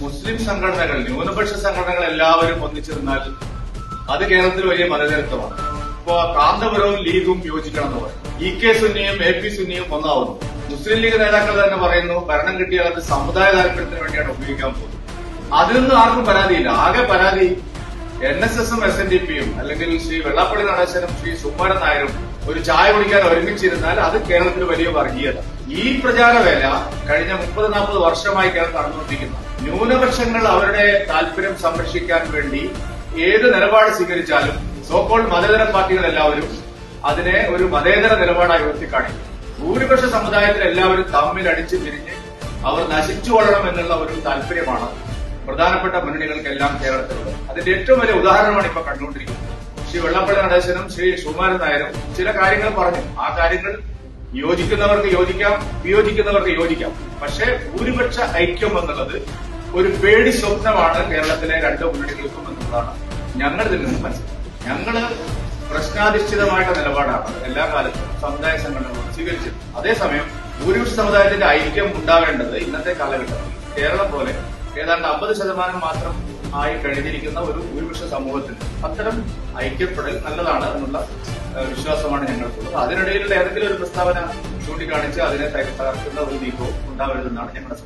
മുസ്ലിം സംഘടനകൾ, ന്യൂനപക്ഷ സംഘടനകൾ എല്ലാവരും ഒന്നിച്ചു നിന്നാൽ അത് കേരളത്തിൽ വലിയ മതചരിത്രമാണ്. ഇപ്പോ കാന്തപുരവും ലീഗും യോജിക്കണം എന്ന് പറയും. EK സുന്നിയും AP സുന്നിയും ഒന്നാവുന്നു. മുസ്ലിം ലീഗ് നേതാക്കൾ തന്നെ പറയുന്നു ഭരണം കിട്ടിയാൽ അത് സമുദായ താല്പര്യത്തിന് വേണ്ടിയാണ് ഉപയോഗിക്കാൻ പോകുന്നത്. അതിലൊന്നും ആർക്കും പരാതിയില്ല. ആകെ പരാതി NSSും SNDPയും അല്ലെങ്കിൽ ശ്രീ വെള്ളാപ്പള്ളി നടേശനും ശ്രീ സുകുമാരൻ നായരും ഒരു ചായ കുടിക്കാൻ ഒരുമിച്ചിരുന്നാൽ അത് കേരളത്തിൽ വലിയ വർഗീയത. ഈ പ്രചാരവേല കഴിഞ്ഞ 30-40 വർഷമായി കേരളം നടന്നുകൊണ്ടിരിക്കുന്നു. ന്യൂനപക്ഷങ്ങൾ അവരുടെ താല്പര്യം സംരക്ഷിക്കാൻ വേണ്ടി ഏത് നിലപാട് സ്വീകരിച്ചാലും സോക്കോൾഡ് മതേതര പാർട്ടികൾ എല്ലാവരും അതിനെ ഒരു മതേതര നിലപാടായി ഉയർത്തിക്കാണിക്കും. ഭൂരിപക്ഷ സമുദായത്തിൽ എല്ലാവരും തമ്മിൽ അടിച്ചു തിരിഞ്ഞ് അവർ നശിച്ചു കൊള്ളണം എന്നുള്ള ഒരു താല്പര്യമാണ് പ്രധാനപ്പെട്ട മുന്നണികൾക്കെല്ലാം കേരളത്തിലുള്ളത്. അതിന്റെ ഏറ്റവും വലിയ ഉദാഹരണമാണ് ഇപ്പൊ കണ്ടുകൊണ്ടിരിക്കുന്നത്. ശ്രീ വെള്ളാപ്പള്ളി നടേശനും ശ്രീ സുകുമാരൻ നായരും ചില കാര്യങ്ങൾ പറഞ്ഞു. ആ കാര്യങ്ങൾ യോജിക്കുന്നവർക്ക് യോജിക്കാം, വിയോജിക്കുന്നവർക്ക് യോജിക്കാം. പക്ഷേ ഭൂരിപക്ഷ ഐക്യം എന്നുള്ളത് ഒരു പേടി സ്വപ്നമാണ് കേരളത്തിലെ രണ്ട് മുന്നണികൾക്കും എന്നുള്ളതാണ് ഞങ്ങൾ ഇതിൽ നിന്ന് മനസ്സിലാക്കുന്നത്. ഞങ്ങള് പ്രശ്നാധിഷ്ഠിതമായിട്ട് നിലപാടാണ് എല്ലാ കാലത്തും സമുദായ സംഘടനകളോട് സ്വീകരിച്ചത്. അതേസമയം ഭൂരിപക്ഷ സമുദായത്തിന്റെ ഐക്യം ഉണ്ടാവേണ്ടത് ഇന്നത്തെ കാലഘട്ടത്തിൽ കേരളം പോലെ ഏതാണ്ട് 50% മാത്രം ആയി കഴിഞ്ഞിരിക്കുന്ന ഒരു ഭൂരിപക്ഷ സമൂഹത്തിൽ അത്തരം ഐക്യപ്പെടൽ നല്ലതാണ് എന്നുള്ള വിശ്വാസമാണ് ഞങ്ങൾക്കുള്ളത്. അതിനിടയിലുള്ള ഏതെങ്കിലും ഒരു പ്രസ്താവന ചൂണ്ടിക്കാണിച്ച് അതിനെ തകർക്കുന്ന ഒരു നീക്കവും ഉണ്ടാവരുതെന്നാണ് ഞങ്ങളുടെ